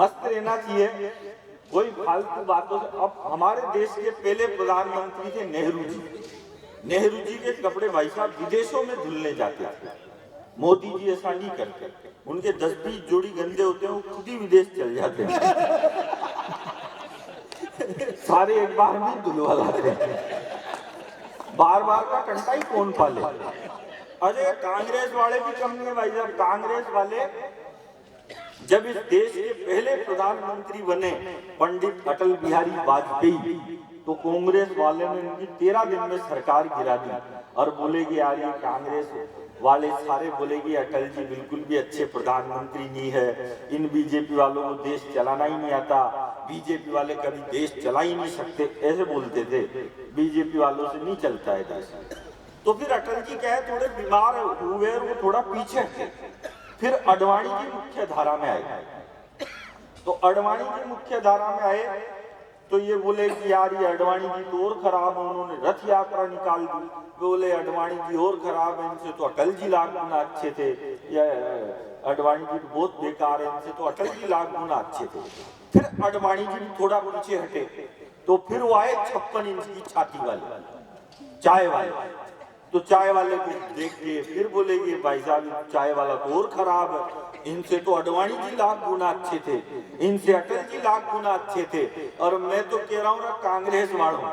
मस्त रहना चाहिए, कोई फालतू बातों से। अब हमारे देश के पहले प्रधानमंत्री थे नेहरू जी। नेहरू जी के कपड़े भाई साहब विदेशों में धुलने जाते थे, मोदी जी ऐसा नहीं करते। उनके 10-20 जोड़ी गंदे होते हैं, वो खुद ही विदेश चल जाते हैं, सारे एक बार में धुलवा लाते हैं। बार बार का कंटा ही कौन पाले। अरे कांग्रेस वाले भी कम नहीं है भाई साहब। कांग्रेस वाले जब इस देश के पहले प्रधानमंत्री बने पंडित अटल बिहारी वाजपेयी, तो कांग्रेस वाले ने इनकी 13 दिन में सरकार गिरा दी। और बोलेगी यार ये कांग्रेस वाले सारे बोलेगी अटल जी बिल्कुल भी अच्छे प्रधानमंत्री नहीं है, इन बीजेपी वालों को देश चलाना ही नहीं आता, बीजेपी वाले कभी देश चला ही नहीं सकते, ऐसे बोलते थे। बीजेपी वालों से नहीं चलता है देश। तो फिर अटल जी क्या है, थोड़े बीमार हुए, वो थोड़ा पीछे थे। फिर अडवाणी की मुख्य धारा में आए। तो अडवाणी की मुख्य धारा में आए तो ये बोले कि यार ये अडवाणी जी तो और खराब है, उन्होंने रथ यात्रा निकाल दी। बोले अडवाणी जी और खराब है, इनसे तो अटल जी लाख गुना अच्छे थे, या अडवाणी जी बहुत बेकार है, इनसे तो अटल जी लाख गुना अच्छे थे। फिर अडवाणी जी थोड़ा पीछे हटे तो फिर वो आए 56 इंच की छाती वाले, चाय वाले। तो चाय वाले को देख के फिर बोलेगी भाई साहब चाय वाला तो और खराब है, इनसे तो अडवाणी जी लाख गुना अच्छे थे, इनसे अटल जी लाख गुना अच्छे थे। और मैं तो कह रहा हूँ ना कांग्रेस वालों,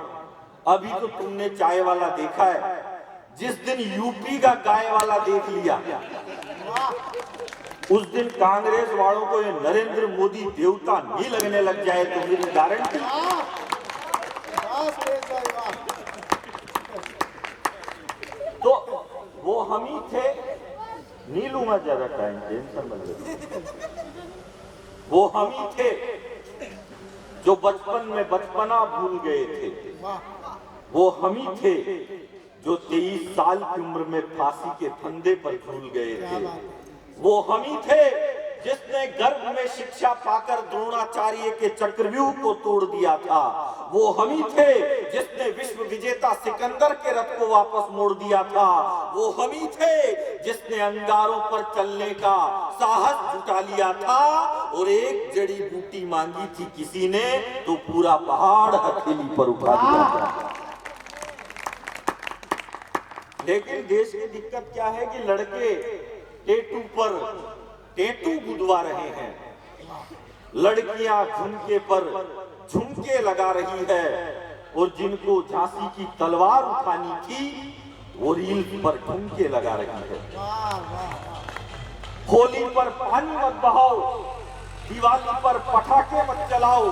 अभी तो तुमने चाय वाला देखा है, जिस दिन यूपी का गाय वाला देख लिया उस दिन कांग्रेस वालों को ये नरेंद्र मोदी देवता नहीं लगने लग जाए तो मेरी गारंटी। तो वो हम ही थे, नहीं लूंगा ज्यादा टाइम, टेंशन मत लो। वो हम ही थे जो बचपन में बचपना भूल गए थे। वो हम ही थे जो 23 साल की उम्र में फांसी के फंदे पर झूल गए थे। वो हम ही थे जिसने गर्भ में शिक्षा पाकर द्रोणाचार्य के चक्रव्यूह को तोड़ दिया था। वो हम ही थे जिसने विश्व विजेता सिकंदर के रथ को वापस मोड़ दिया था। वो हम ही थे जिसने अंगारों पर चलने का साहस जुटा लिया था। और एक जड़ी बूटी मांगी थी किसी ने तो पूरा पहाड़ हथेली पर उठा दिया था। लेकिन देश की दिक्कत क्या है कि लड़के टेटू पर टेटू गुदवा रहे हैं, लड़कियां झुमके पर झुमके लगा रही है, और जिनको झांसी की तलवार उठानी थी वो रील पर ठुमके लगा रही है। होली पर पानी मत बहाओ, दिवाली पर पटाखे मत चलाओ,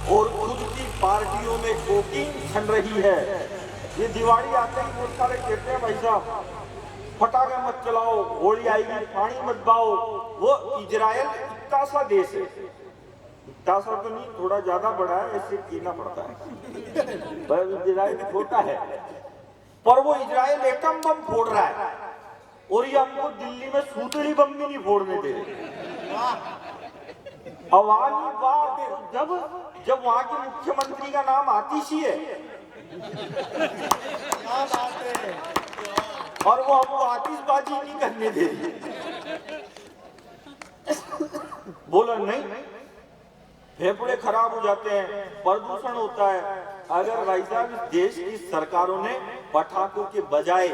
और खुद की पार्टियों में कोकीन छन रही है। ये दिवाली आते ही बहुत सारे कहते हैं भाई साहब पटाखे मत चलाओ, होली आएगी पानी मत बहाओ। वो इजराइल इतना सा देश है, इतना सा तो नहीं, थोड़ा ज्यादा बड़ा है, ऐसे कीना पड़ता है, पर इजराइल छोटा है। पर वो इजराइल एटम बम फोड़ रहा है, और ये हमको दिल्ली में सूतड़ी बम भी नहीं फोड़ने दे रहे। अवानी वाह, जब वहां के मुख्यमंत्री का नाम आतिशी है और वो हमको आतिशबाजी नहीं करने दे रही। बोला नहीं, फेफड़े खराब हो जाते हैं, प्रदूषण होता है। अगर भाई साहब इस देश की सरकारों ने पटाखों के बजाय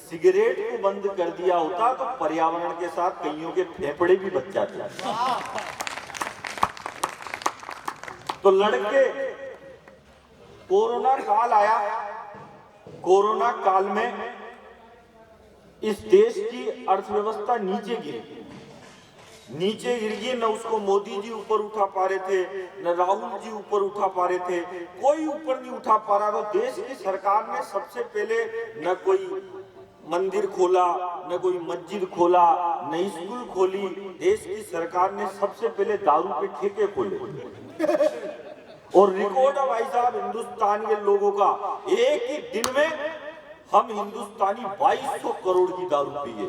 सिगरेट को बंद कर दिया होता तो पर्यावरण के साथ कईयों के फेफड़े भी बच जाते। तो लड़के, कोरोना काल आया, कोरोना काल में इस देश की अर्थव्यवस्था नीचे गिरी, न उसको मोदी जी ऊपर उठा पा रहे थे, न राहुल जी ऊपर उठा पा रहे थे, कोई ऊपर नहीं उठा पा रहा। तो देश की सरकार ने सबसे पहले न कोई मंदिर खोला, न कोई मस्जिद खोला, न स्कूल खोली। देश की सरकार ने सबसे पहले दारू के ठेके खोले। और रिकॉर्ड है भाई साहब हिंदुस्तान के लोगों का, एक ही दिन में हम हिंदुस्तानी 2200 करोड़ की दारू पिए।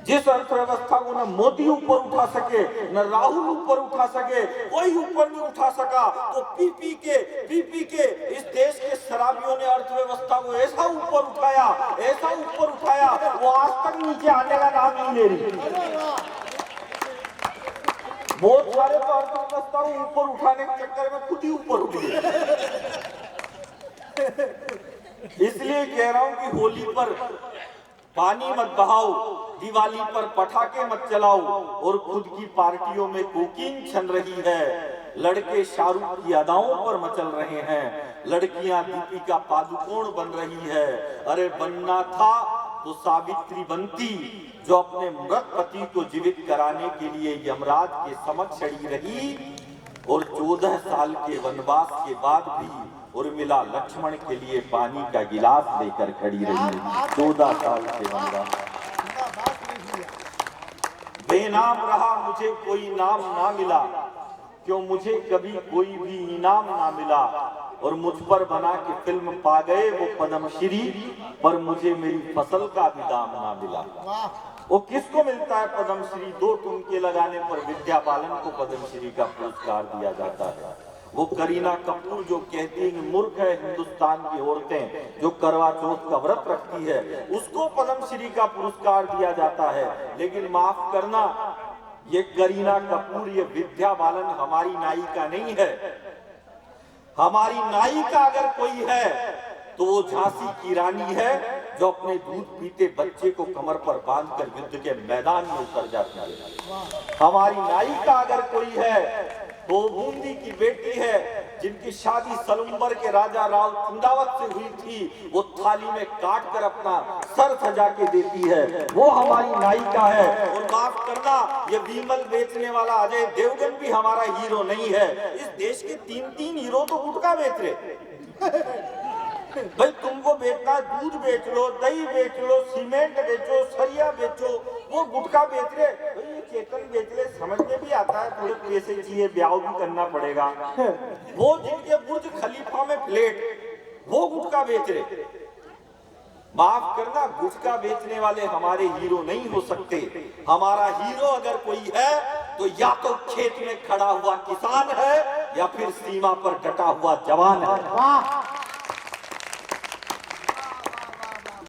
जिस अर्थव्यवस्था को न मोदी ऊपर उठा सके, न राहुल ऊपर उठा सके, कोई ऊपर नहीं उठा सका, तो पी पी के इस देश के शराबियों ने अर्थव्यवस्था को ऐसा ऊपर उठाया, वो आज तक नीचे आने का नाम नहीं ले रही। बहुत सारे तो अर्थव्यवस्था को ऊपर उठाने के चक्कर में खुद ही ऊपर उठ गए। इसलिए कह रहा हूं कि होली पर पानी मत बहाओ, दिवाली पर पटाखे मत चलाओ और खुद की पार्टियों में कोकीन छन रही है। लड़के शाहरुख की अदाओं पर मचल रहे हैं, लड़कियां दीपिका पादुकोण बन रही है। अरे बनना था तो सावित्री बनती, जो अपने मृत पति को जीवित कराने के लिए यमराज के समक्ष खड़ी रही और 14 साल के वनवास के बाद भी उर्मिला लक्ष्मण के लिए पानी का गिलास लेकर खड़ी रही। 14 साल के वनवास। बेनाम रहा मुझे कोई नाम ना मिला, क्यों मुझे कभी कोई भी इनाम ना मिला। और मुझ पर बना के फिल्म पा गए वो पद्मश्री, पर मुझे मेरी फसल का भी दाम ना मिला। वो किसको मिलता है पद्मश्री? 2 टुमके लगाने पर विद्या बालन को पद्मश्री का पुरस्कार दिया जाता है। वो करीना कपूर जो कहती है कि मूर्ख है हिंदुस्तान की औरतें, जो करवा चौथ का व्रत रखती है, उसको पद्मश्री का पुरस्कार दिया जाता है। लेकिन माफ करना, ये करीना कपूर, ये विद्या बालन हमारी नायिका नहीं है। हमारी नायिका अगर कोई है तो वो झांसी की रानी है, जो अपने दूध पीते बच्चे को कमर पर बांधकर युद्ध के मैदान में उतर जाती है। हमारी नायिका अगर कोई है तो बूंदी की बेटी है, जिनकी शादी सलुम्बर के राजा राव चुंडावत से हुई थी। वो थाली में काट कर अपना सर सजा के देती है, वो हमारी नायिका है। और माफ करना, ये विमल बेचने वाला अजय देवगन भी हमारा हीरो नहीं है। इस देश के 3 हीरो तो गुटखा बेच रहे। भाई तुमको बेचना, दूध बेच लो, दही बेच लो, सीमेंट बेचो, सरिया बेचो, वो गुटखा बेच रहे। भाई ये चेतन बेच ले, समझ में भी आता है, थोड़े पैसे चाहिए, ब्याह भी करना पड़ेगा। वो जिनके बुर्ज खलीफा में फ्लैट, वो गुटखा बेच रहे। माफ करना, गुटखा बेचने वाले हमारे हीरो नहीं हो सकते। हमारा हीरो अगर कोई है तो या तो खेत में खड़ा हुआ किसान है, या फिर सीमा पर डटा हुआ जवान है।